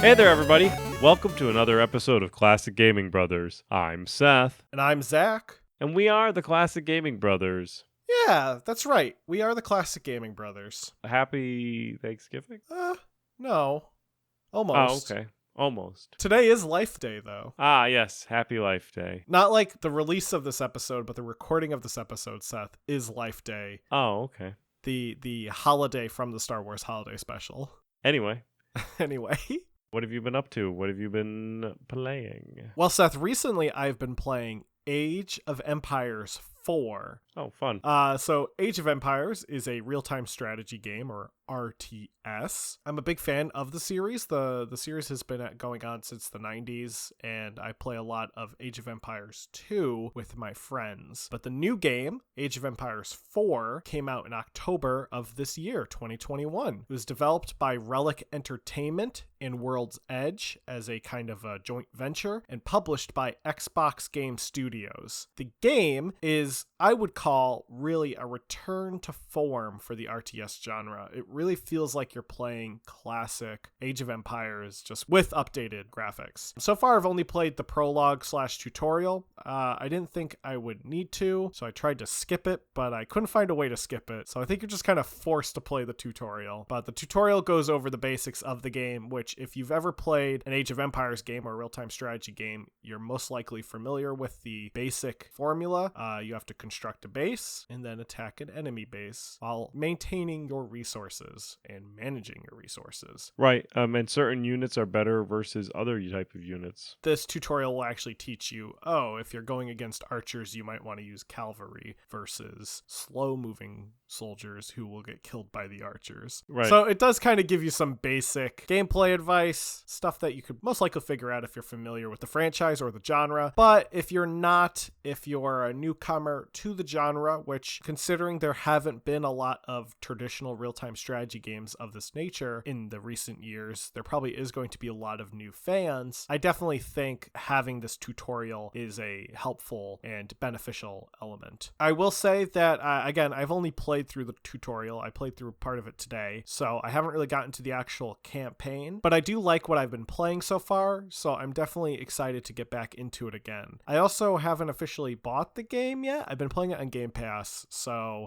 Hey there, everybody. Welcome to another episode of Classic Gaming Brothers. I'm Seth. And I'm Zach. And we are the Classic Gaming Brothers. Yeah, that's right. We are the Classic Gaming Brothers. Happy Thanksgiving? No. Almost. Oh, okay. Almost. Today is Life Day, though. Ah, yes. Happy Life Day. Not like the release of this episode, but the recording of this episode, Seth, is Life Day. Oh, okay. The holiday from the Star Wars holiday special. Anyway. Anyway. What have you been up to? What have you been playing? Well, Seth, recently I've been playing Age of Empires 4. Oh, fun. So Age of Empires is a real-time strategy game, or RTS. I'm a big fan of the series. The series has been going on since the 90s, and I play a lot of Age of Empires 2 with my friends. But the new game, Age of Empires 4, came out in October of this year, 2021. It was developed by Relic Entertainment and World's Edge as a kind of a joint venture, and published by Xbox Game Studios. The game is, I would call, really a return to form for the RTS genre. It really feels like you're playing classic Age of Empires, just with updated graphics. So far, I've only played the prologue/tutorial. I didn't think I would need to, so I tried to skip it, but I couldn't find a way to skip it. So I think you're just kind of forced to play the tutorial. But the tutorial goes over the basics of the game, which if you've ever played an Age of Empires game or a real-time strategy game, you're most likely familiar with the basic formula. You have to construct a base and then attack an enemy base while maintaining your resources and managing your resources. Right. And certain units are better versus other type of units. This tutorial will actually teach you, if you're going against archers, you might want to use cavalry versus slow-moving soldiers who will get killed by the archers. Right. So it does kind of give you some basic gameplay advice, stuff that you could most likely figure out if you're familiar with the franchise or the genre. But if you're not, if you're a newcomer to the genre, which considering there haven't been a lot of traditional real-time strategy games of this nature in the recent years, there probably is going to be a lot of new fans. I definitely think having this tutorial is a helpful and beneficial element. I will say that, again, I've only played through the tutorial. I played through part of it today, so I haven't really gotten to the actual campaign, but I do like what I've been playing so far, so I'm definitely excited to get back into it again. I also haven't officially bought the game yet. I've been playing it on Game Pass,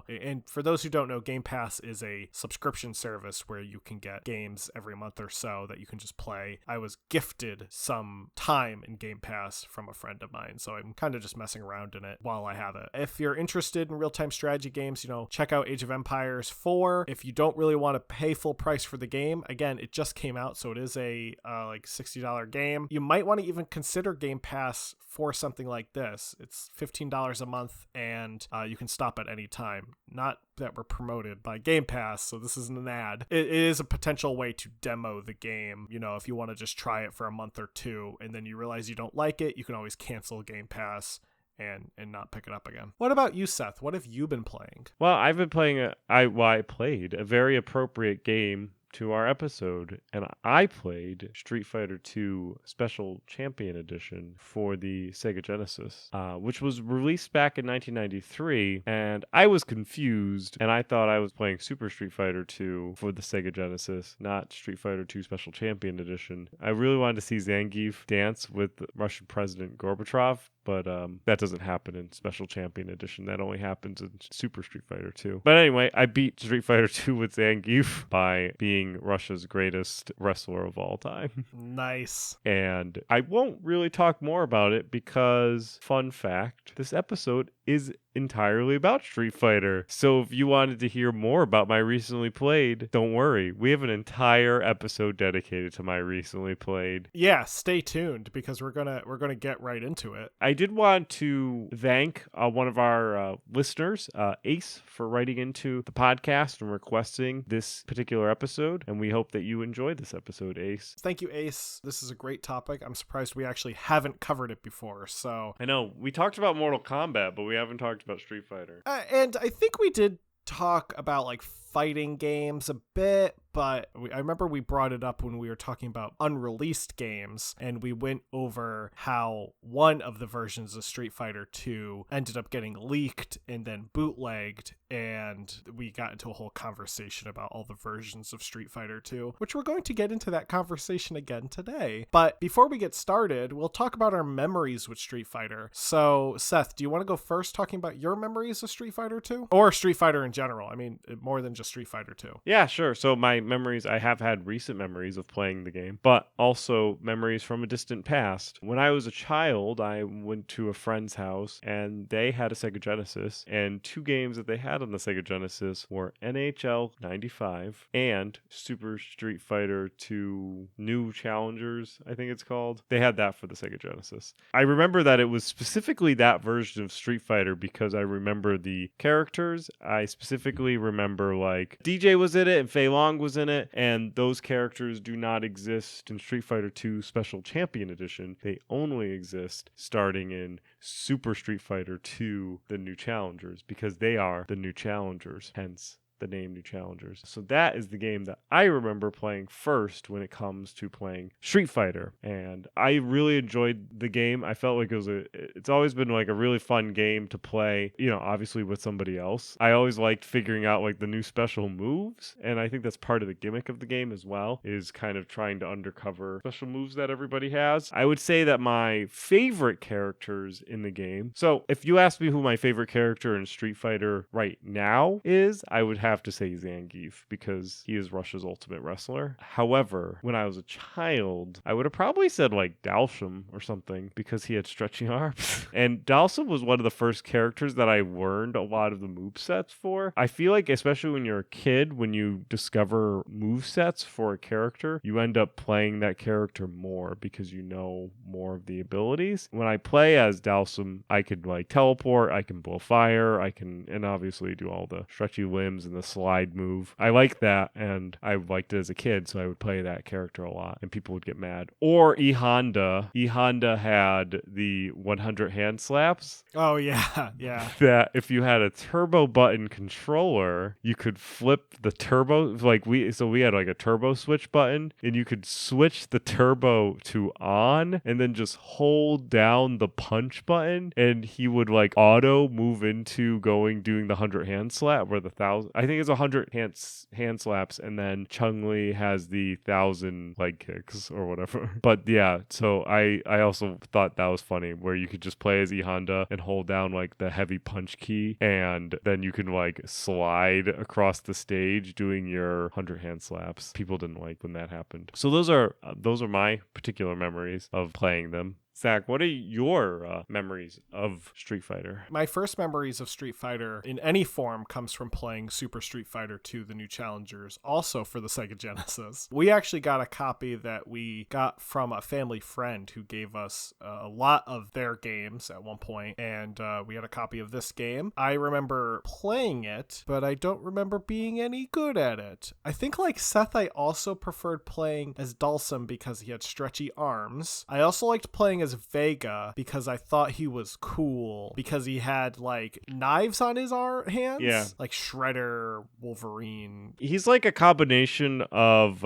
and for those who don't know, Game Pass is a subscription service where you can get games every month or so that you can just play. I was gifted some time in Game Pass from a friend of mine, so I'm kind of just messing around in it while I have it. If you're interested in real-time strategy games, check out Age of Empires 4. If you don't really want to pay full price for the game, again, it just came out, so it is a like $60 game. You might want to even consider Game Pass for something like this. It's $15 a month, and you can stop at any time. Not that we're promoted by Game Pass, so this isn't an ad. It is a potential way to demo the game. If you want to just try it for a month or two, and then you realize you don't like it, you can always cancel Game Pass and not pick it up again. What about you, Seth? What have you been playing? Well, I've been playing I played a very appropriate game to our episode, and I played Street Fighter 2 Special Champion Edition for the Sega Genesis, which was released back in 1993, and I was confused, and I thought I was playing Super Street Fighter 2 for the Sega Genesis, not Street Fighter 2 Special Champion Edition. I really wanted to see Zangief dance with Russian President Gorbachev, but that doesn't happen in Special Champion Edition. That only happens in Super Street Fighter 2. But anyway, I beat Street Fighter 2 with Zangief by being Russia's greatest wrestler of all time. Nice. And I won't really talk more about it because, fun fact, this episode is entirely about Street Fighter. So if you wanted to hear more about my recently played, don't worry. We have an entire episode dedicated to my recently played. Yeah, stay tuned because we're gonna get right into it. I did want to thank one of our listeners, Ace, for writing into the podcast and requesting this particular episode. And we hope that you enjoyed this episode, Ace. Thank you, Ace. This is a great topic. I'm surprised we actually haven't covered it before. So I know we talked about Mortal Kombat, but we haven't talked about Street Fighter. And I think we did talk about like fighting games a bit, but I remember we brought it up when we were talking about unreleased games, and we went over how one of the versions of Street Fighter 2 ended up getting leaked and then bootlegged, and we got into a whole conversation about all the versions of Street Fighter 2, which we're going to get into that conversation again today. But before we get started, we'll talk about our memories with Street Fighter. So, Seth, do you want to go first talking about your memories of Street Fighter 2? Or Street Fighter in general? I mean, more than just Street Fighter 2. Yeah, sure. So my memories, I have had recent memories of playing the game, but also memories from a distant past. When I was a child, I went to a friend's house and they had a Sega Genesis, and two games that they had on the Sega Genesis were NHL 95 and Super Street Fighter 2 New Challengers, I think it's called. They had that for the Sega Genesis. I remember that it was specifically that version of Street Fighter because I remember the characters. I specifically remember like DJ was in it and Fei Long was in it, and those characters do not exist in Street Fighter 2 Special Champion Edition. They only exist starting in Super Street Fighter 2 The New Challengers, because they are the new challengers, hence the name New Challengers. So that is the game that I remember playing first when it comes to playing Street Fighter, and I really enjoyed the game. I felt like it's always been like a really fun game to play, obviously with somebody else. I always liked figuring out like the new special moves, and I think that's part of the gimmick of the game as well, is kind of trying to undercover special moves that everybody has. I would say that my favorite characters in the game, so if you ask me who my favorite character in Street Fighter right now is, I would have to say Zangief, because he is Russia's ultimate wrestler. However, when I was a child, I would have probably said like Dalsham or something, because he had stretchy arms. And Dalsham was one of the first characters that I learned a lot of the movesets for. I feel like, especially when you're a kid, when you discover movesets for a character, you end up playing that character more because you know more of the abilities. When I play as Dalsham, I could like teleport, I can blow fire, and obviously do all the stretchy limbs and the slide move. I like that, and I liked it as a kid, so I would play that character a lot, and people would get mad. Or E Honda. E Honda had the 100 hand slaps. Oh, yeah, yeah. That if you had a turbo button controller, you could flip the turbo, we had like a turbo switch button, and you could switch the turbo to on, and then just hold down the punch button, and he would like auto move into doing the 100 hand slap, where the 1,000, I think it's 100 hand slaps, and then Chun-Li has the 1,000 leg kicks or whatever. But yeah, so I also thought that was funny, where you could just play as E Honda and hold down like the heavy punch key, and then you can like slide across the stage doing your 100 hand slaps. People didn't like when that happened. So those are my particular memories of playing them. Zach, what are your memories of Street Fighter? My first memories of Street Fighter in any form comes from playing Super Street Fighter 2 The New Challengers, also for the Sega Genesis. We actually got a copy that we got from a family friend who gave us a lot of their games at one point, and we had a copy of this game. I remember playing it, but I don't remember being any good at it. I think like Seth, I also preferred playing as Dalsum because he had stretchy arms. I also liked playing as Vega because I thought he was cool because he had like knives on his hands. Yeah. Like Shredder, Wolverine. He's like a combination of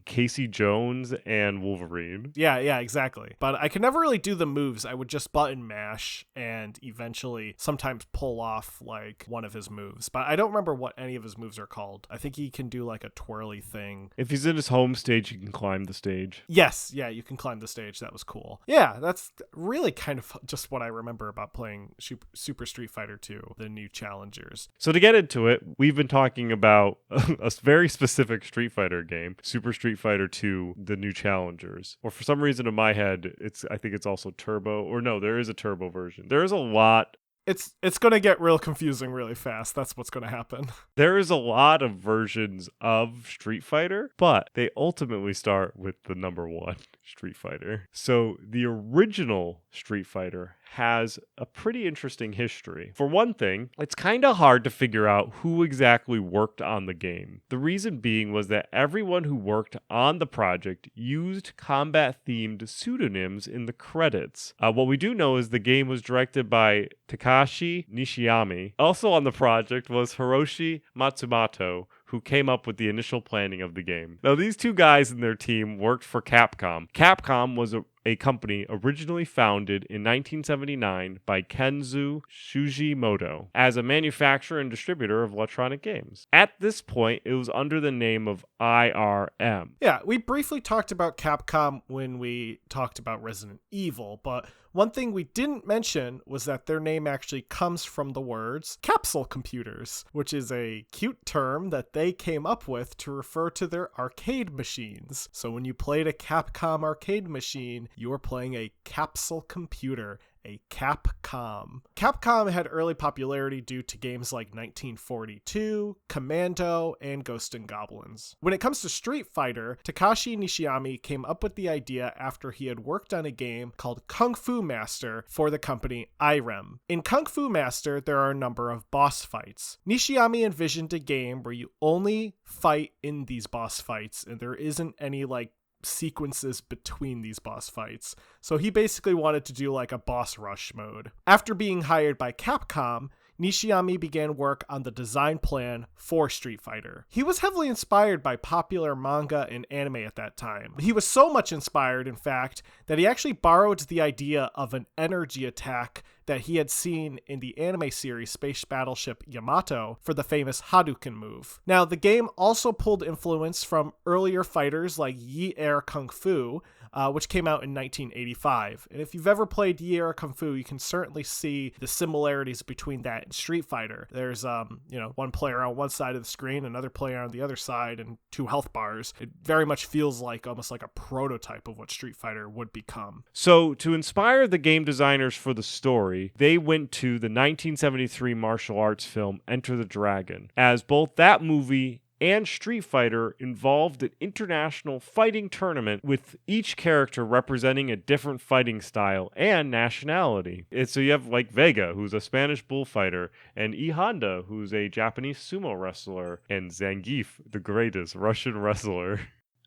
Casey Jones and Wolverine. Yeah, exactly. But I could never really do the moves. I would just button mash and eventually sometimes pull off like one of his moves. But I don't remember what any of his moves are called. I think he can do like a twirly thing. If he's in his home stage, he can climb the stage. Yes, yeah, you can climb the stage. That was cool. Yeah, that's really kind of just what I remember about playing Super Street Fighter 2, The New Challengers. So to get into it, we've been talking about a very specific Street Fighter game, Super Street Fighter 2, The New Challengers. Or for some reason in my head, I think it's also Turbo. Or no, there is a Turbo version. There is a lot. It's going to get real confusing really fast. That's what's going to happen. There is a lot of versions of Street Fighter, but they ultimately start with the number one, Street Fighter. So the original Street Fighter has a pretty interesting history. For one thing, it's kind of hard to figure out who exactly worked on the game. The reason being was that everyone who worked on the project used combat-themed pseudonyms in the credits. What we do know is the game was directed by Takashi Nishiyama. Also on the project was Hiroshi Matsumoto, who came up with the initial planning of the game. Now, these two guys and their team worked for Capcom. Capcom was a company originally founded in 1979 by Kenzo Sugimoto as a manufacturer and distributor of electronic games. At this point, it was under the name of IRM. Yeah, we briefly talked about Capcom when we talked about Resident Evil, but one thing we didn't mention was that their name actually comes from the words capsule computers, which is a cute term that they came up with to refer to their arcade machines. So when you played a Capcom arcade machine, you were playing a capsule computer, a Capcom. Capcom had early popularity due to games like 1942, Commando, and Ghosts and Goblins. When it comes to Street Fighter, Takashi Nishiyama came up with the idea after he had worked on a game called Kung Fu Master for the company IREM. In Kung Fu Master, there are a number of boss fights. Nishiyama envisioned a game where you only fight in these boss fights, and there isn't any sequences between these boss fights. So he basically wanted to do like a boss rush mode. After being hired by Capcom, Nishiyama began work on the design plan for Street Fighter. He was heavily inspired by popular manga and anime at that time. He was so much inspired, in fact, that he actually borrowed the idea of an energy attack that he had seen in the anime series Space Battleship Yamato for the famous Hadouken move. Now, the game also pulled influence from earlier fighters like Yi Air Kung Fu, which came out in 1985. And if you've ever played Yi Air Kung Fu, you can certainly see the similarities between that and Street Fighter. There's, one player on one side of the screen, another player on the other side, and 2 health bars. It very much feels like almost like a prototype of what Street Fighter would become. So, to inspire the game designers for the story, they went to the 1973 martial arts film Enter the Dragon, as both that movie and Street Fighter involved an international fighting tournament with each character representing a different fighting style and nationality. And so you have like Vega, who's a Spanish bullfighter, and E Honda, who's a Japanese sumo wrestler, and Zangief, the greatest Russian wrestler.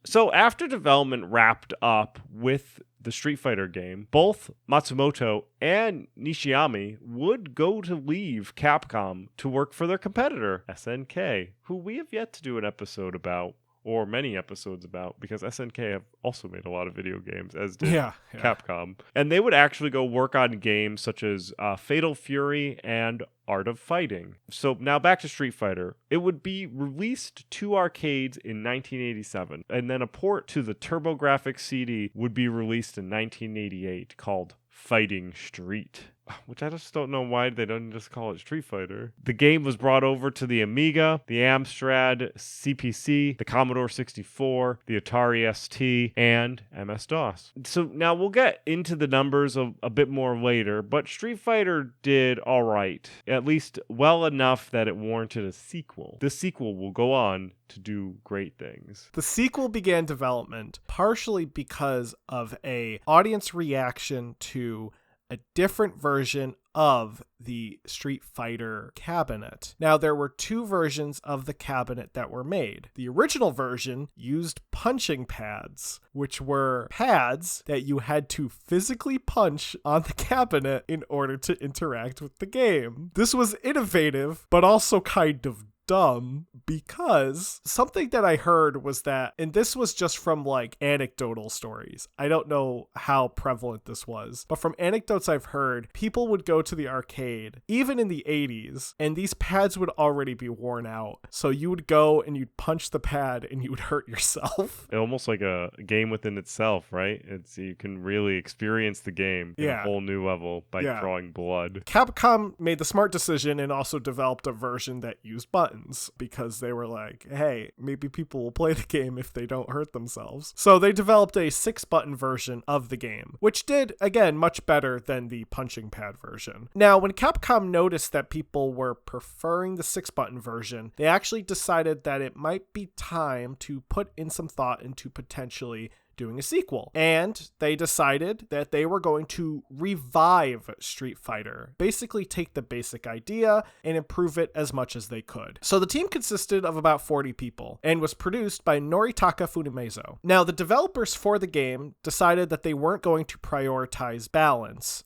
So after development wrapped up with the Street Fighter game, both Matsumoto and Nishiyama would go to leave Capcom to work for their competitor, SNK, who we have yet to do an episode about, or many episodes about, because SNK have also made a lot of video games, as did Capcom. And they would actually go work on games such as Fatal Fury and Art of Fighting. So now back to Street Fighter. It would be released to arcades in 1987, and then a port to the TurboGrafx CD would be released in 1988 called Fighting Street, which I just don't know why they don't just call it Street Fighter. The game was brought over to the Amiga, the Amstrad CPC, the Commodore 64, the Atari ST, and MS-DOS. So now we'll get into the numbers a bit more later, but Street Fighter did all right, at least well enough that it warranted a sequel. This sequel will go on to do great things. The sequel began development partially because of a audience reaction to a different version of the Street Fighter cabinet. Now, there were 2 versions of the cabinet that were made. The original version used punching pads, which were pads that you had to physically punch on the cabinet in order to interact with the game. This was innovative, but also kind of dumb, because something that I heard was that, and this was just from anecdotal stories, I don't know how prevalent this was, but from anecdotes I've heard, people would go to the arcade, even in the 80s, and these pads would already be worn out. So you would go and you'd punch the pad and you would hurt yourself. Almost like a game within itself, right? You can really experience the game in a whole new level by drawing blood. Capcom made the smart decision and also developed a version that used buttons, because they were like, hey, maybe people will play the game if they don't hurt themselves. So they developed a 6-button version of the game, which did, again, much better than the punching pad version. Now, when Capcom noticed that people were preferring the 6-button version, they actually decided that it might be time to put in some thought into potentially doing a sequel. And they decided that they were going to revive Street Fighter, basically take the basic idea and improve it as much as they could. So the team consisted of about 40 people and was produced by Noritaka Fumimezo. Now, the developers for the game decided that they weren't going to prioritize balance.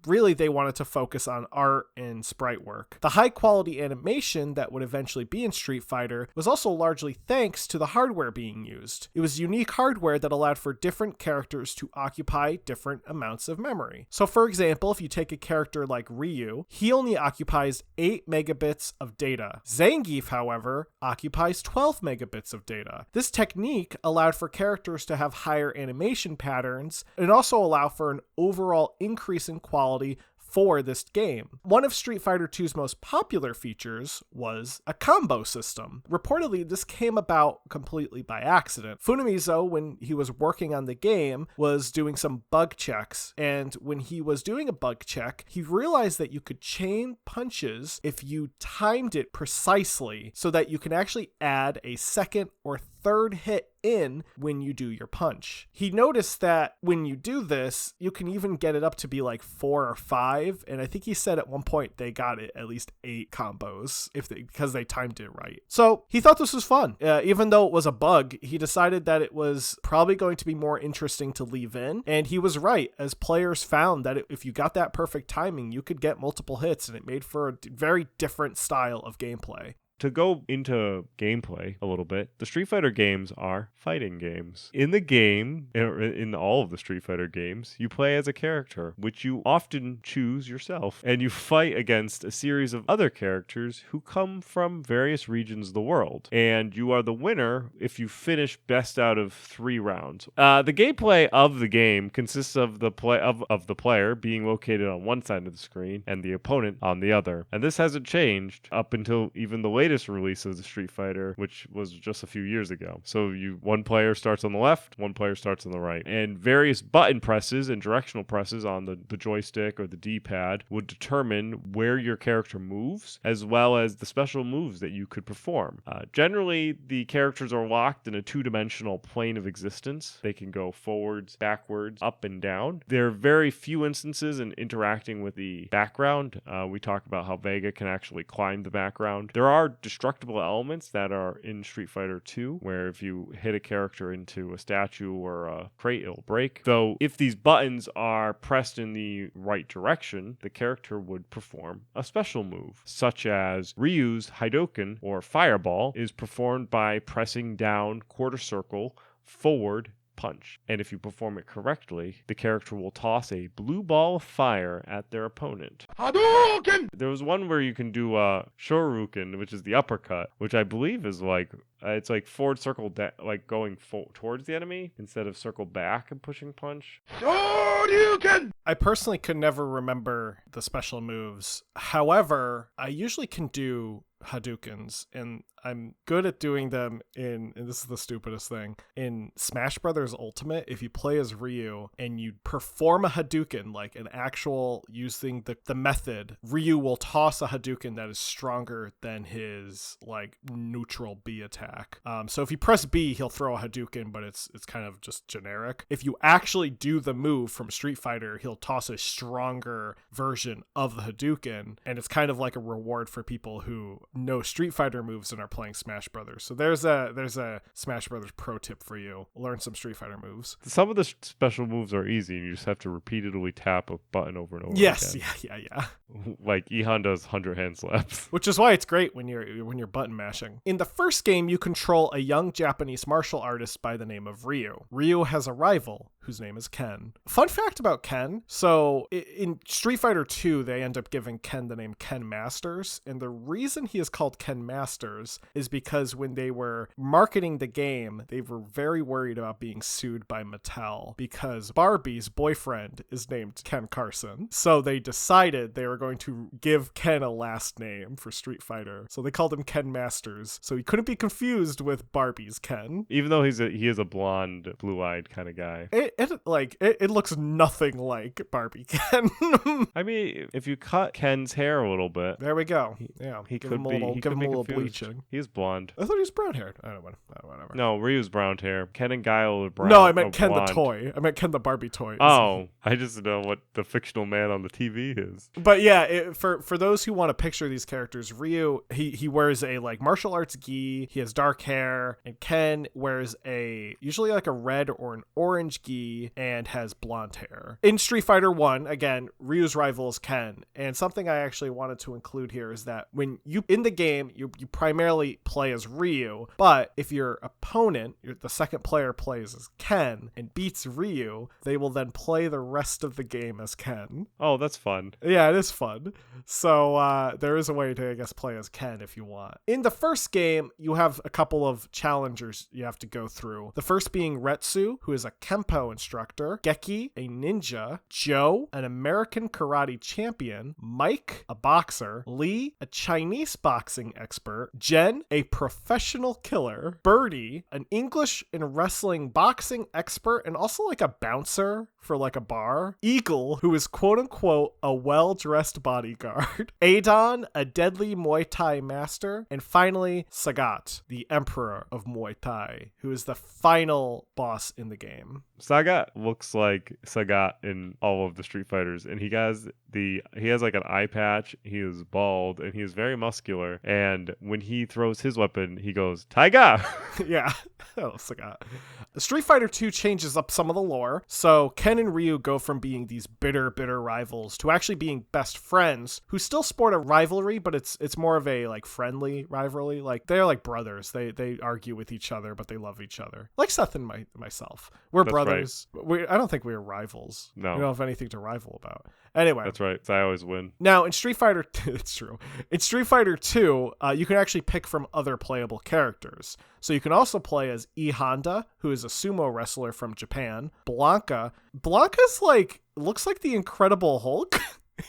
Really, they wanted to focus on art and sprite work. The high quality animation that would eventually be in Street Fighter was also largely thanks to the hardware being used. It was unique hardware that allowed for different characters to occupy different amounts of memory. So for example, if you take a character like Ryu, he only occupies 8 megabits of data. Zangief, however, occupies 12 megabits of data. This technique allowed for characters to have higher animation patterns and also allow for an overall increase in quality for this game. One of Street Fighter II's most popular features was a combo system. Reportedly, this came about completely by accident. Fumimezo, when he was working on the game, was doing some bug checks, and when he was doing a bug check, he realized that you could chain punches if you timed it precisely so that you can actually add a second or third hit in when you do your punch. He noticed that when you do this, you can even get it up to be like 4 or 5, and I think he said at one point they got it at least 8 combos because they timed it right. So he thought this was fun. Even though it was a bug, he decided that it was probably going to be more interesting to leave in, and he was right, as players found that if you got that perfect timing, you could get multiple hits, and it made for a very different style of gameplay. To go into gameplay a little bit, the Street Fighter games are fighting games. In the game, in all of the Street Fighter games, you play as a character, which you often choose yourself, and you fight against a series of other characters who come from various regions of the world. And you are the winner if you finish best out of 3 rounds. The gameplay of the game consists of the player being located on one side of the screen and the opponent on the other. And this hasn't changed up until even the latest release of the Street Fighter, which was just a few years ago. So one player starts on the left, one player starts on the right, and various button presses and directional presses on the joystick or the D-pad would determine where your character moves, as well as the special moves that you could perform. Generally, the characters are locked in a 2-dimensional plane of existence. They can go forwards, backwards, up and down. There are very few instances in interacting with the background. We talk about how Vega can actually climb the background. There are destructible elements that are in Street Fighter 2, where if you hit a character into a statue or a crate, it'll break. Though if these buttons are pressed in the right direction, the character would perform a special move, such as Ryu's Hadouken or Fireball is performed by pressing down quarter circle forward punch. And if you perform it correctly, the character will toss a blue ball of fire at their opponent. Hadouken! There was one where you can do a Shoryuken, which is the uppercut, which I believe is like it's like forward circle, like going towards the enemy instead of circle back and pushing punch. Shoryuken! I personally could never remember the special moves. However, I usually can do Hadoukens, and I'm good at doing them and this is the stupidest thing, in Smash Brothers Ultimate. If you play as Ryu and you perform a Hadouken, like an actual using the method, Ryu will toss a Hadouken that is stronger than his like neutral B attack. So if you press B, he'll throw a Hadouken, but it's kind of just generic. If you actually do the move from Street Fighter, he'll toss a stronger version of the Hadouken, and it's kind of like a reward for people who know Street Fighter moves and are playing Smash Brothers. So there's a Smash Brothers pro tip for you. Learn some Street Fighter moves. Some of the special moves are easy, and you just have to repeatedly tap a button over and over yes, again. Yeah. Like Ihan does 100 hand slaps. Which is why it's great when you're button mashing. In the first game, you control a young Japanese martial artist by the name of Ryu. Ryu has a rival whose name is Ken. Fun fact about Ken, so in Street Fighter 2, they end up giving Ken the name Ken Masters, and the reason he is called Ken Masters is because when they were marketing the game, they were very worried about being sued by Mattel because Barbie's boyfriend is named Ken Carson. So they decided they were going to give Ken a last name for Street Fighter. So they called him Ken Masters, so he couldn't be confused with Barbie's Ken. Even though he is a blonde, blue-eyed kind of guy. it looks nothing like Barbie Ken. I mean, if you cut Ken's hair a little bit, There we go. Yeah, he give could him a be. little, He give could him be a little confused. bleaching. He's blonde. I thought he was brown haired. I don't know. Whatever. No, Ryu's brown hair. Ken and Guile are brown. No, I meant Ken blonde. the toy. I meant Ken the Barbie toy. Oh, I just know what the fictional man on the TV is. But yeah, for those who want to picture these characters, Ryu, he wears a like martial arts gi. He has dark hair, and Ken wears usually like a red or an orange gi and has blonde hair. In Street Fighter 1, again, Ryu's rival is Ken, and something I actually wanted to include here is that when you in the game you primarily play as Ryu, but if your opponent, the second player, plays as Ken and beats Ryu, they will then play the rest of the game as Ken. Oh, that's fun. Yeah, it is fun. So there is a way to, I guess, play as Ken if you want. In the first game, you have a couple of challengers you have to go through. The first being Retsu, who is a Kempo instructor, Geki, a ninja, Joe, an American karate champion, Mike, a boxer, Lee, a Chinese boxing expert, Jen, a professional killer, Birdie, an English and wrestling boxing expert and also like a bouncer for like a bar, Eagle, who is quote unquote a well-dressed bodyguard, Adon, a deadly Muay Thai master, and finally Sagat, the emperor of Muay Thai, who is the final boss in the game. Sagat looks like Sagat in all of the Street Fighters, and he has like an eye patch. He is bald and he is very muscular. And when he throws his weapon, he goes Taiga. Yeah, oh, Sagat. Street Fighter 2 changes up some of the lore. So Ken and Ryu go from being these bitter rivals to actually being best friends who still sport a rivalry, but it's more of a like friendly rivalry. Like they're like brothers. They argue with each other, but they love each other. Like Seth and myself. We're That's brothers. Right. I don't think we're rivals. No. We don't have anything to rival about. Anyway. That's right. I always win. Now, in Street Fighter, it's true. In Street Fighter 2, you can actually pick from other playable characters. So you can also play as E Honda, who is a sumo wrestler from Japan. Blanca. Blanca's like, looks like the Incredible Hulk.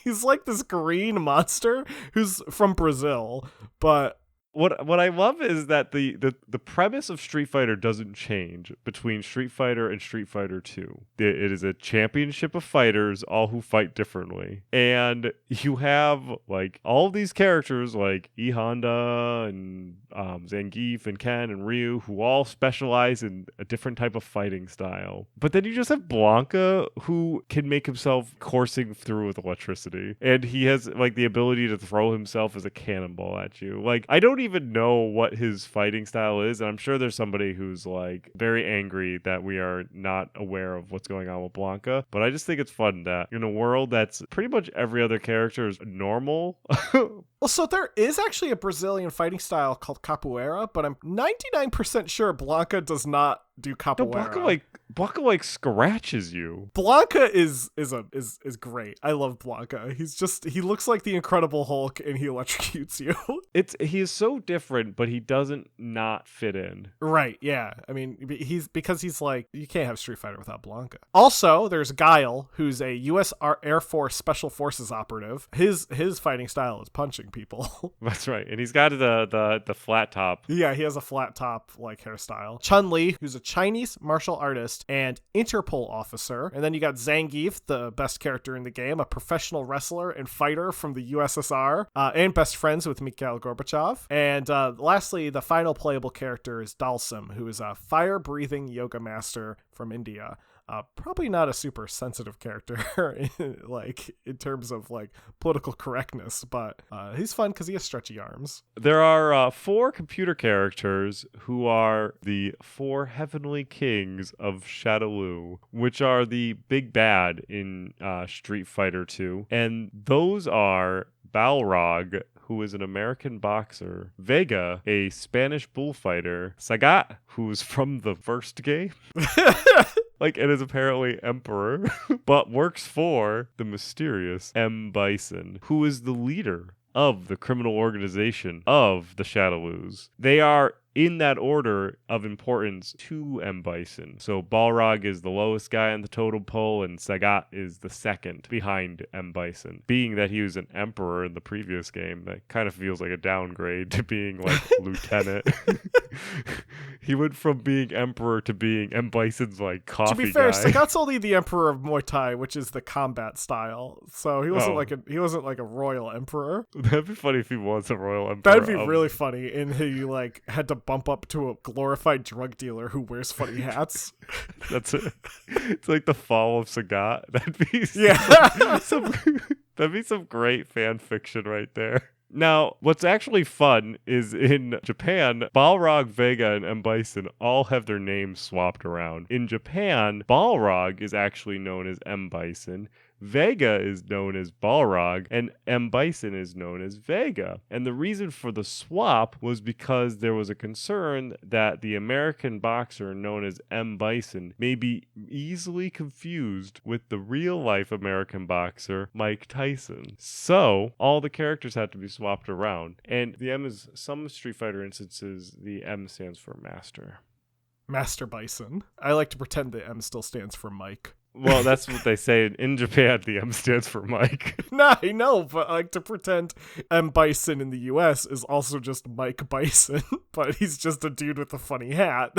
He's like this green monster who's from Brazil, but What I love is that the premise of Street Fighter doesn't change between Street Fighter and Street Fighter 2. It is a championship of fighters, all who fight differently. And you have like all of these characters like E Honda and Zangief and Ken and Ryu, who all specialize in a different type of fighting style. But then you just have Blanca, who can make himself coursing through with electricity. And he has like the ability to throw himself as a cannonball at you. Like, I don't even know what his fighting style is, and I'm sure there's somebody who's like very angry that we are not aware of what's going on with Blanca, but I just think it's fun that in a world that's pretty much every other character is normal. Well, so there is actually a Brazilian fighting style called capoeira, but I'm 99% sure Blanca does not do capoeira. No, Blanca like scratches you. Blanca is great. I love Blanca. He looks like the Incredible Hulk and he electrocutes you. He is so different, but he doesn't not fit in. Right, yeah. I mean, he's like, you can't have Street Fighter without Blanca. Also, there's Guile, who's a U.S. Air Force Special Forces operative. His fighting style is punching people. That's right. And he's got the flat top. Yeah, he has a flat top like hairstyle. Chun-Li, who's a Chinese martial artist and Interpol officer. And then you got Zangief, the best character in the game, a professional wrestler and fighter from the USSR, and best friends with Mikhail Gorbachev. And lastly, the final playable character is Dalsim, who is a fire-breathing yoga master from India. Probably not a super sensitive character in terms of like political correctness, but he's fun because he has stretchy arms. There are 4 computer characters who are the 4 heavenly kings of Shadowloo, which are the big bad in Street Fighter 2, and those are Balrog, who is an American boxer, Vega, a Spanish bullfighter, Sagat, who's from the first game, like, and is apparently emperor, but works for the mysterious M. Bison, who is the leader of the criminal organization of the Shadowloos. They are in that order of importance to M. Bison. So Balrog is the lowest guy on the totem pole, and Sagat is the second behind M. Bison. Being that he was an emperor in the previous game, that kind of feels like a downgrade to being like lieutenant. He went from being emperor to being M. Bison's like coffee guy. To be fair, Sagat's only the emperor of Muay Thai, which is the combat style. So he wasn't like a royal emperor. That'd be funny if he was a royal emperor. That'd be really funny. And he like had to bump up to a glorified drug dealer who wears funny hats. That's it. It's like the fall of Sagat. That'd be some great fan fiction right there. Now, what's actually fun is in Japan, Balrog, Vega, and M. Bison all have their names swapped around. In Japan, Balrog is actually known as M. Bison, Vega is known as Balrog, and M. Bison is known as Vega. And the reason for the swap was because there was a concern that the American boxer known as M. Bison may be easily confused with the real-life American boxer Mike Tyson. So, all the characters had to be swapped around. And the M is, some Street Fighter instances, the M stands for Master. Master Bison. I like to pretend the M still stands for Mike. Well, that's what they say in Japan. The M stands for Mike. Nah, I know, but I like to pretend M. Bison in the US is also just Mike Bison, but he's just a dude with a funny hat.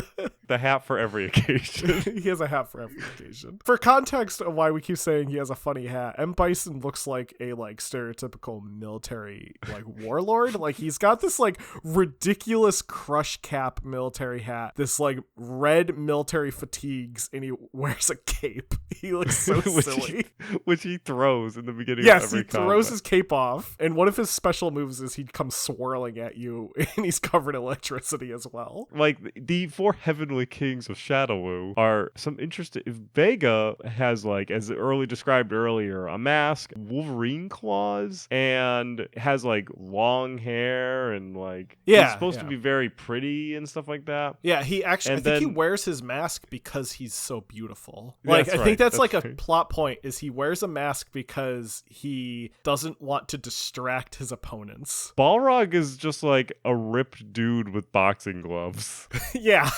The hat for every occasion. He has a hat for every occasion. For context of why we keep saying he has a funny hat, M. Bison looks like a stereotypical military warlord. Like he's got this ridiculous crush cap military hat, this red military fatigues, and he wears a cape. He looks so silly. Which he throws in the beginning of every combat. Yes, he throws his cape off, and one of his special moves is he comes swirling at you, and he's covered in electricity as well. Like, the four heavenly kings of Shadowwu are some interesting... Vega has, as described earlier, a mask, Wolverine claws, and has, long hair, and, he's supposed to be very pretty and stuff like that. Yeah, he actually... I think he wears his mask because he's so beautiful. I think that's a plot point, is he wears a mask because he doesn't want to distract his opponents. Balrog is just a ripped dude with boxing gloves. Yeah.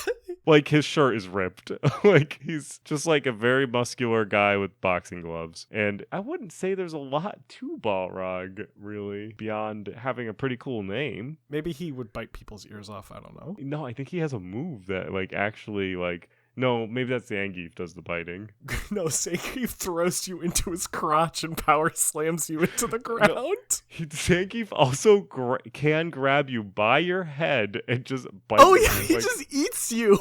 His shirt is ripped. He's just a very muscular guy with boxing gloves. And I wouldn't say there's a lot to Balrog, really, beyond having a pretty cool name. Maybe he would bite people's ears off, I don't know. No, I think he has a move that, actually, no, maybe that's Zangief does the biting. No, Zangief throws you into his crotch and power slams you into the ground. No, Zangief also can grab you by your head and just bite you. Oh, yeah, he just eats you.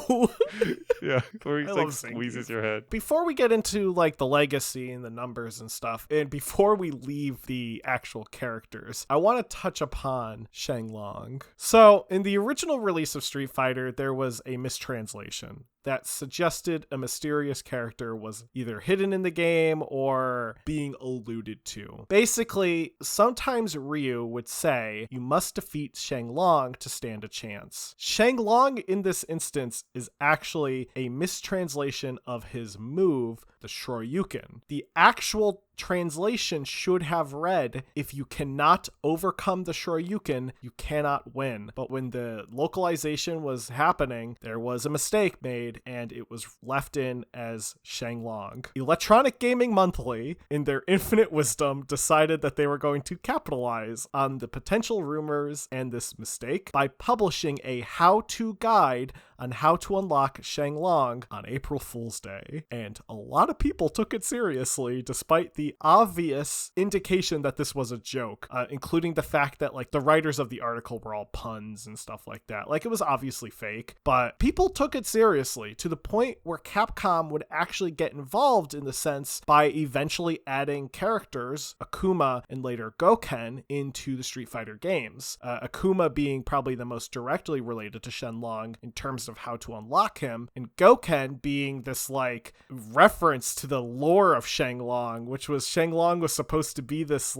Yeah, or he squeezes your head. Before we get into the legacy and the numbers and stuff, and before we leave the actual characters, I want to touch upon Shenlong. So, in the original release of Street Fighter, there was a mistranslation that suggested a mysterious character was either hidden in the game or being alluded to. Basically, sometimes Ryu would say, you must defeat Shenlong to stand a chance. Shenlong in this instance is actually a mistranslation of his move, the Shoryuken. The actual translation should have read, if you cannot overcome the Shoryuken, you cannot win. But when the localization was happening, there was a mistake made, and it was left in as Shenlong. Electronic Gaming Monthly, in their infinite wisdom, decided that they were going to capitalize on the potential rumors and this mistake by publishing a how-to guide on how to unlock Shenlong on April Fool's Day. And a lot of people took it seriously, despite the obvious indication that this was a joke, including the fact that the writers of the article were all puns and stuff like that. It was obviously fake, but people took it seriously to the point where Capcom would actually get involved in the sense by eventually adding characters, Akuma and later Goken, into the Street Fighter games. Akuma being probably the most directly related to Shenlong in terms of how to unlock him, and Goken being this reference to the lore of Shenlong, which was Shenlong was supposed to be this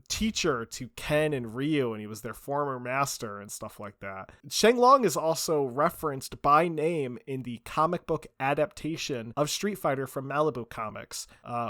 teacher to Ken and Ryu, and he was their former master and stuff like that. Shenlong is also referenced by name in the comic book adaptation of Street Fighter from Malibu Comics,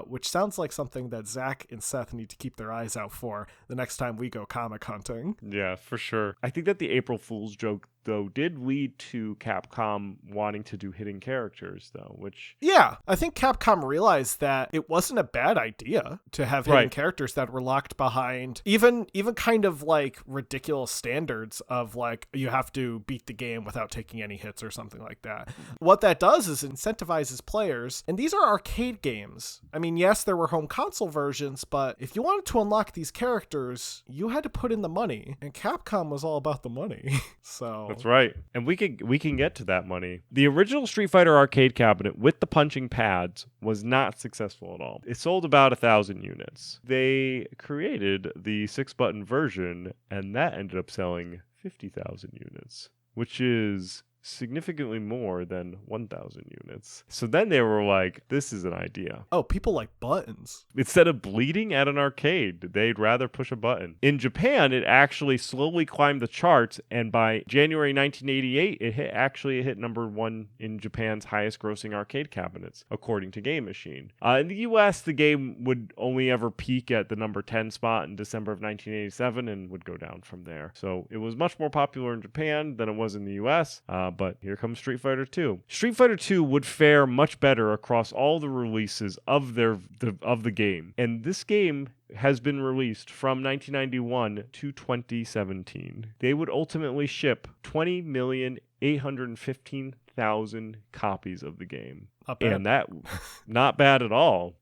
which sounds like something that Zach and Seth need to keep their eyes out for the next time we go comic hunting. Yeah, for sure. I think that the April Fool's joke though, did lead to Capcom wanting to do hidden characters, though, which... Yeah, I think Capcom realized that it wasn't a bad idea to have hidden characters that were locked behind even kind of like ridiculous standards of like you have to beat the game without taking any hits or something like that. What that does is incentivizes players, and these are arcade games. I mean, yes, there were home console versions, but if you wanted to unlock these characters, you had to put in the money, and Capcom was all about the money. So that's right. And we can get to that money. The original Street Fighter arcade cabinet with the punching pads was not successful at all. It sold about 1,000 units. They created the 6-button version, and that ended up selling 50,000 units, which is significantly more than 1,000 units. So then they were like, this is an idea. Oh, people like buttons. Instead of bleeding at an arcade, they'd rather push a button. In Japan, it actually slowly climbed the charts, and by January 1988, it hit number 1 in Japan's highest grossing arcade cabinets, according to Game Machine. In the US, the game would only ever peak at the number 10 spot in December of 1987 and would go down from there. So it was much more popular in Japan than it was in the US, but here comes Street Fighter 2. Street Fighter 2 would fare much better across all the releases of the game. And this game has been released from 1991 to 2017. They would ultimately ship 20,815,000 copies of the game. And that, not bad at all.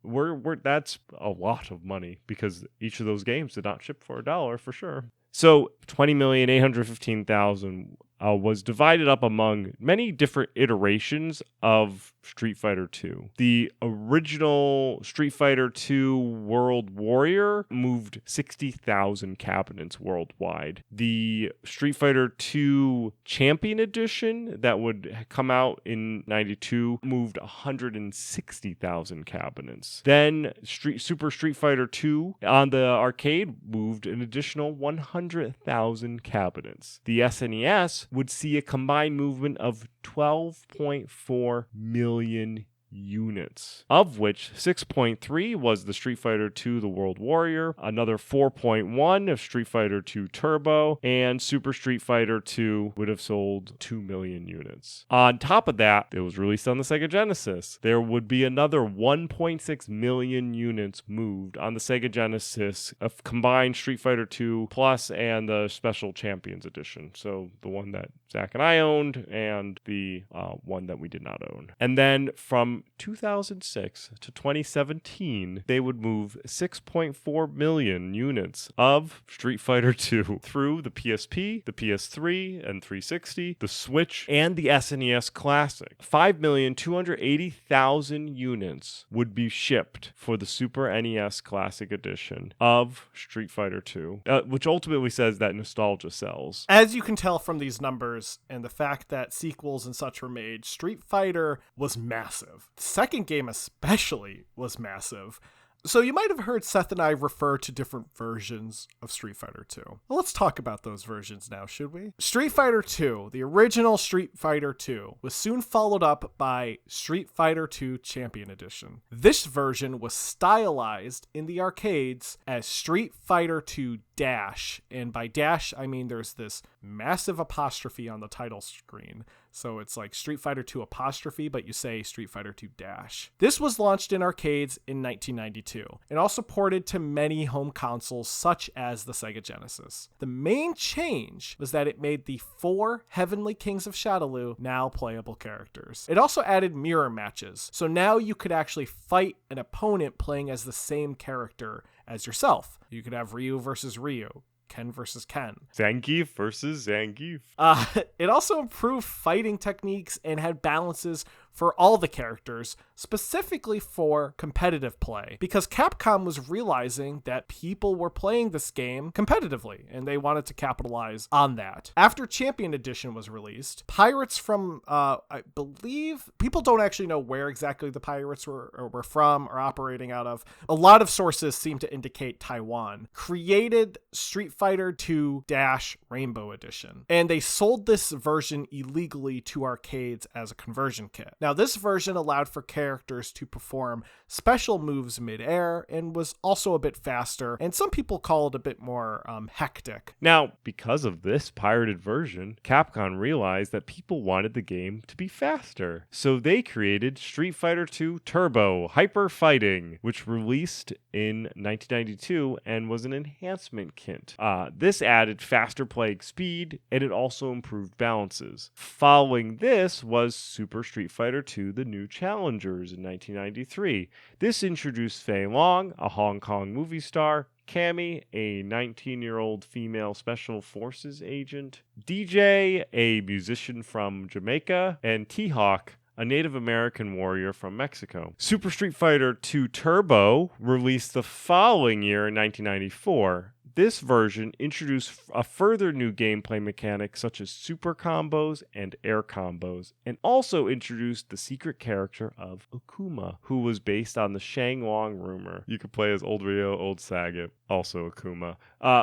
That's a lot of money because each of those games did not ship for $1 for sure. So 20,815,000 was divided up among many different iterations of Street Fighter II. The original Street Fighter II World Warrior moved 60,000 cabinets worldwide. The Street Fighter II Champion Edition that would come out in 92 moved 160,000 cabinets. Then Super Street Fighter II on the arcade moved an additional 100,000 cabinets. The SNES would see a combined movement of 12.4 million units, of which 6.3 was the Street Fighter II The World Warrior, another 4.1 of Street Fighter II Turbo, and Super Street Fighter II would have sold 2 million units. On top of that, it was released on the Sega Genesis. There would be another 1.6 million units moved on the Sega Genesis of combined Street Fighter II Plus and the Special Champions Edition. So the one that Zach and I owned and the one that we did not own. And then from 2006 to 2017, they would move 6.4 million units of Street Fighter II through the PSP, the PS3 and 360, the Switch, and the SNES Classic. 5,280,000 units would be shipped for the Super NES Classic Edition of Street Fighter II, which ultimately says that nostalgia sells. As you can tell from these numbers and the fact that sequels and such were made, Street Fighter was massive. The second game especially was massive. So you might have heard Seth and I refer to different versions of Street Fighter 2. Well, let's talk about those versions now, should we? Street Fighter 2, the original Street Fighter 2, was soon followed up by Street Fighter 2 Champion Edition. This version was stylized in the arcades as Street Fighter 2 Dash, and by Dash, I mean there's this massive apostrophe on the title screen. So it's like Street Fighter 2 apostrophe, but you say Street Fighter 2 Dash. This was launched in arcades in 1992 and also ported to many home consoles such as the Sega Genesis. The main change was that it made the 4 Heavenly Kings of Shadowloo now playable characters. It also added mirror matches, so now you could actually fight an opponent playing as the same character as yourself. You could have Ryu versus Ryu, Ken versus Ken, Zangief versus Zangief. It also improved fighting techniques and had balances for all the characters, specifically for competitive play, because Capcom was realizing that people were playing this game competitively, and they wanted to capitalize on that. After Champion Edition was released, pirates from, I believe, people don't actually know where exactly the pirates were from or operating out of. A lot of sources seem to indicate Taiwan, created Street Fighter 2 Dash Rainbow Edition, and they sold this version illegally to arcades as a conversion kit. Now, this version allowed for characters to perform special moves mid-air and was also a bit faster, and some people call it a bit more hectic. Now, because of this pirated version, Capcom realized that people wanted the game to be faster. So they created Street Fighter II Turbo Hyper Fighting, which released in 1992 and was an enhancement kit. This added faster playing speed, and it also improved balances. Following this was Super Street Fighter II The New Challengers in 1993. This introduced Fei Long, a Hong Kong movie star, Cammy, a 19-year-old female special forces agent, DJ, a musician from Jamaica, and T-Hawk, a Native American warrior from Mexico. Super Street Fighter II Turbo released the following year in 1994. This version introduced a further new gameplay mechanic such as super combos and air combos, and also introduced the secret character of Akuma, who was based on the Shang Long rumor. You could play as Old Rio, Old Sagat, also Akuma.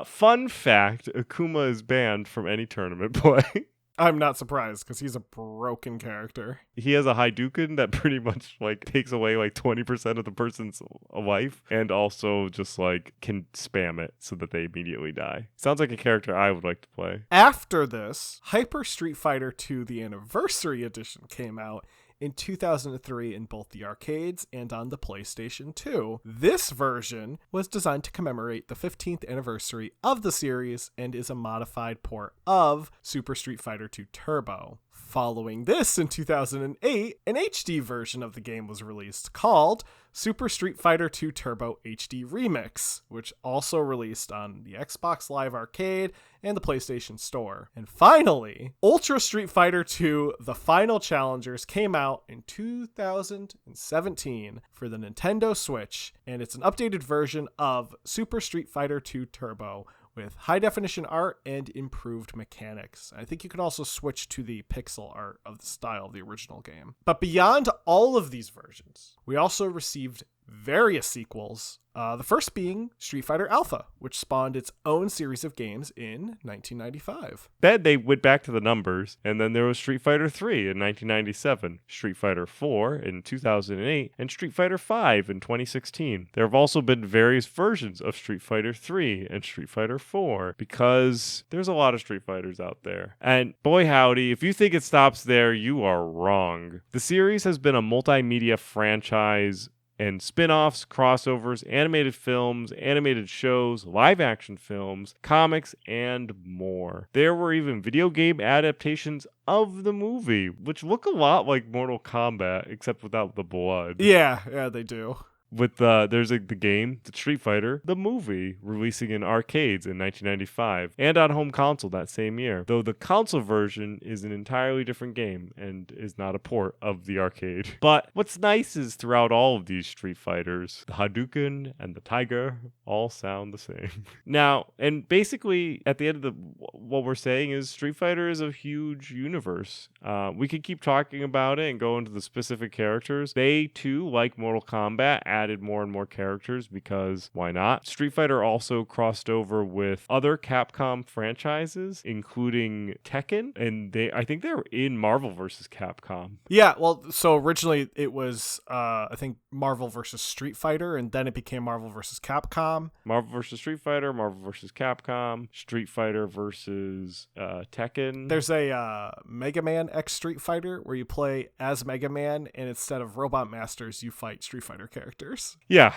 Fun fact, Akuma is banned from any tournament play. I'm not surprised because he's a broken character. He has a Hadouken that pretty much takes away 20% of the person's life, and also just can spam it so that they immediately die. Sounds like a character I would like to play. After this, Hyper Street Fighter II The Anniversary Edition came out in 2003 in both the arcades and on the PlayStation 2. This version was designed to commemorate the 15th anniversary of the series and is a modified port of Super Street Fighter II Turbo. Following this, in 2008, an HD version of the game was released called Super Street Fighter II Turbo HD Remix, which also released on the Xbox Live Arcade and the PlayStation Store. And finally, Ultra Street Fighter II The Final Challengers came out in 2017 for the Nintendo Switch, and it's an updated version of Super Street Fighter II Turbo with high-definition art and improved mechanics. I think you can also switch to the pixel art of the style of the original game. But beyond all of these versions, we also received various sequels, the first being Street Fighter Alpha, which spawned its own series of games in 1995. Then they went back to the numbers, and then there was Street Fighter 3 in 1997, Street Fighter 4 in 2008, and Street Fighter 5 in 2016. There have also been various versions of Street Fighter 3 and Street Fighter 4, because there's a lot of Street Fighters out there. And boy howdy, if you think it stops there, you are wrong. The series has been a multimedia franchise, and spin-offs, crossovers, animated films, animated shows, live-action films, comics, and more. There were even video game adaptations of the movie, which look a lot like Mortal Kombat, except without the blood. Yeah, they do. With there's the game, the Street Fighter, the movie, releasing in arcades in 1995 and on home console that same year. Though the console version is an entirely different game and is not a port of the arcade. But what's nice is throughout all of these Street Fighters, the Hadouken and the Tiger all sound the same. Now, and basically at the end of what we're saying is Street Fighter is a huge universe. We could keep talking about it and go into the specific characters. They too, like Mortal Kombat, added more and more characters because why not? Street Fighter also crossed over with other Capcom franchises, including Tekken, and I think they were in Marvel vs. Capcom. Yeah, well, so originally it was, I think, Marvel vs. Street Fighter, and then it became Marvel vs. Capcom. Marvel vs. Street Fighter, Marvel vs. Capcom, Street Fighter versus Tekken. There's a Mega Man X Street Fighter where you play as Mega Man, and instead of Robot Masters, you fight Street Fighter characters. Yeah,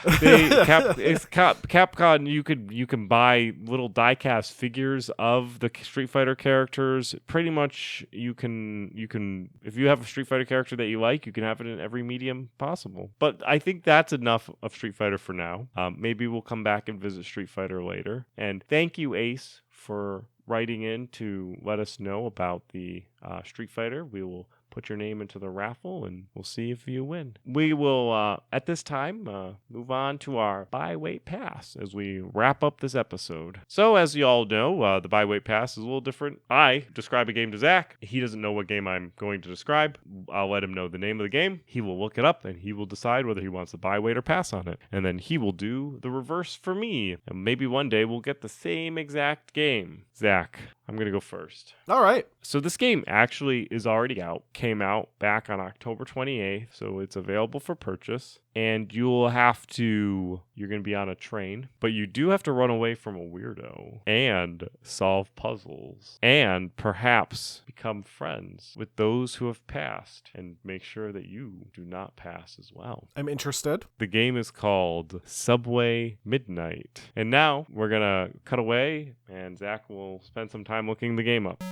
Capcom. You can buy little die-cast figures of the Street Fighter characters. Pretty much, you can if you have a Street Fighter character that you like, you can have it in every medium possible. But I think that's enough of Street Fighter for now. Maybe we'll come back and visit Street Fighter later. And thank you, Ace, for writing in to let us know about the Street Fighter. We will put your name into the raffle and we'll see if you win. We will, at this time, move on to our buy, wait, pass as we wrap up this episode. So, as you all know, the buy, wait, pass is a little different. I describe a game to Zach. He doesn't know what game I'm going to describe. I'll let him know the name of the game. He will look it up and he will decide whether he wants to buy, wait, or pass on it. And then he will do the reverse for me. And maybe one day we'll get the same exact game. Zach, I'm going to go first. All right. So this game actually is already out. Came out back on October 28th, so it's available for purchase. And you're going to be on a train, but you do have to run away from a weirdo and solve puzzles and perhaps become friends with those who have passed and make sure that you do not pass as well. I'm interested. The game is called Subway Midnight. And now we're going to cut away and Zach will spend some time looking the game up.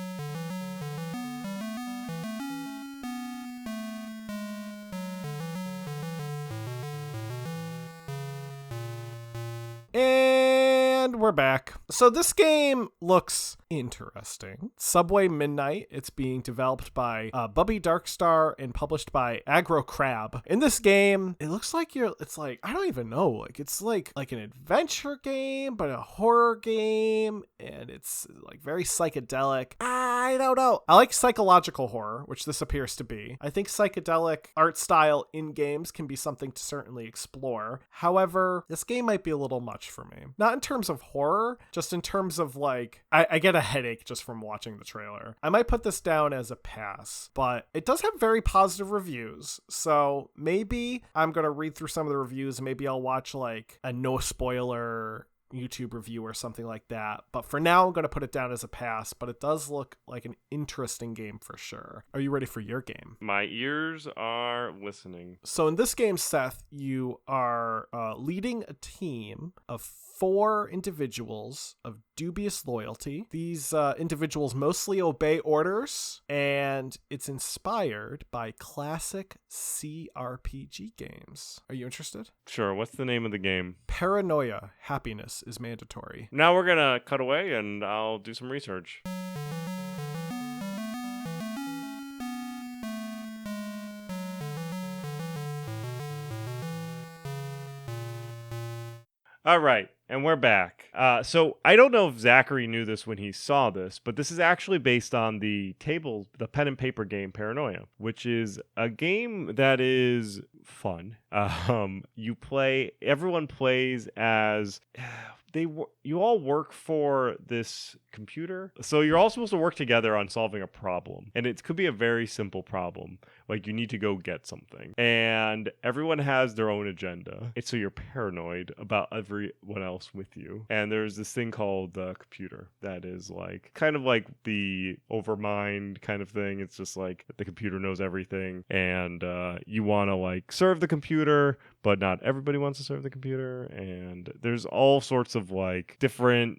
And we're back. So this game looks interesting. Subway Midnight. It's being developed by Bubby Darkstar and published by Aggro Crab. In this game, it looks like it's like, I don't even know. Like it's like an adventure game, but a horror game, and it's like very psychedelic. I don't know. I like psychological horror, which this appears to be. I think psychedelic art style in games can be something to certainly explore. However, this game might be a little much for me. Not in terms of horror, just in terms of like, I get a headache just from watching the trailer. I might put this down as a pass, but it does have very positive reviews. So maybe I'm going to read through some of the reviews and maybe I'll watch like a no spoiler YouTube review or something like that. But for now, I'm going to put it down as a pass, but it does look like an interesting game for sure. Are you ready for your game? My ears are listening. So in this game, Seth, you are leading a team of 4 individuals of dubious loyalty. These individuals mostly obey orders, and it's inspired by classic CRPG games. Are you interested? Sure. What's the name of the game? Paranoia. Happiness is mandatory. Now we're going to cut away and I'll do some research. All right, and we're back. So I don't know if Zachary knew this when he saw this, but this is actually based on the pen and paper game Paranoia, which is a game that is fun. Everyone plays as you all work for this computer. So you're all supposed to work together on solving a problem. And it could be a very simple problem. Like you need to go get something. And everyone has their own agenda. And so you're paranoid about everyone else with you. And there's this thing called the computer that is like kind of like the overmind kind of thing. It's just like the computer knows everything. And you want to like serve the computer, but not everybody wants to serve the computer. And there's all sorts of like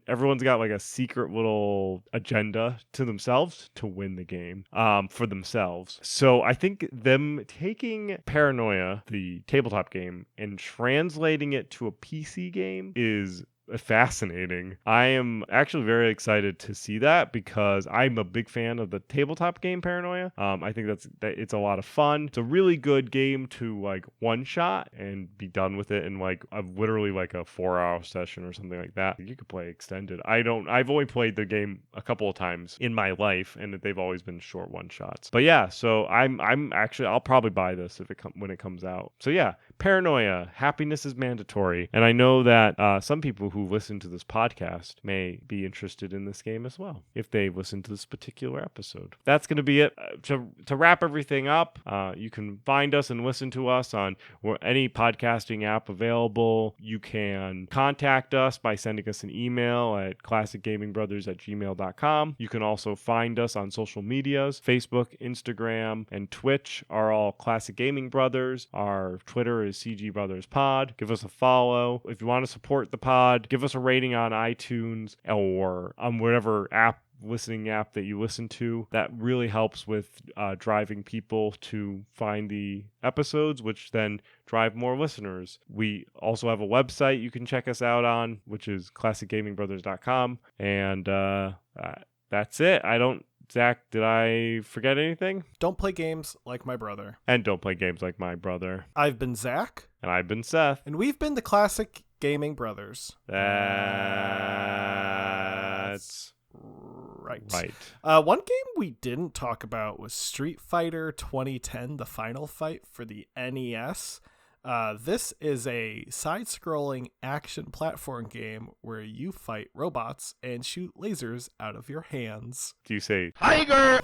everyone's got like a secret little agenda to themselves to win the game for themselves. So I think them taking Paranoia, the tabletop game, and translating it to a PC game is fascinating. I am actually very excited to see that because I'm a big fan of the tabletop game Paranoia. I think that it's a lot of fun. It's a really good game to like one shot and be done with it in like literally like a 4-hour session or something like that. You could play extended. I've only played the game a couple of times in my life and they've always been short one shots. But yeah, so I'll probably buy this when it comes out. So yeah, Paranoia, happiness is mandatory. And I know that some people who listen to this podcast may be interested in this game as well, if they listen to this particular episode. That's going to be it. To wrap everything up, you can find us and listen to us on any podcasting app available. You can contact us by sending us an email at classicgamingbrothers@gmail.com. You can also find us on social medias. Facebook, Instagram, and Twitch are all Classic Gaming Brothers. Our Twitter is CG Brothers Pod. Give us a follow. If you want to support the pod, give us a rating on iTunes or on whatever listening app that you listen to. That really helps with driving people to find the episodes, which then drive more listeners. We also have a website you can check us out on, which is classicgamingbrothers.com. And that's it. Zach, did I forget anything? Don't play games like my brother. And don't play games like my brother. I've been Zach. And I've been Seth. And we've been the Classic Gaming Brothers. That's right. One game we didn't talk about was Street Fighter 2010, the final fight for the NES. This is a side-scrolling action platform game where you fight robots and shoot lasers out of your hands. Do you say Tiger!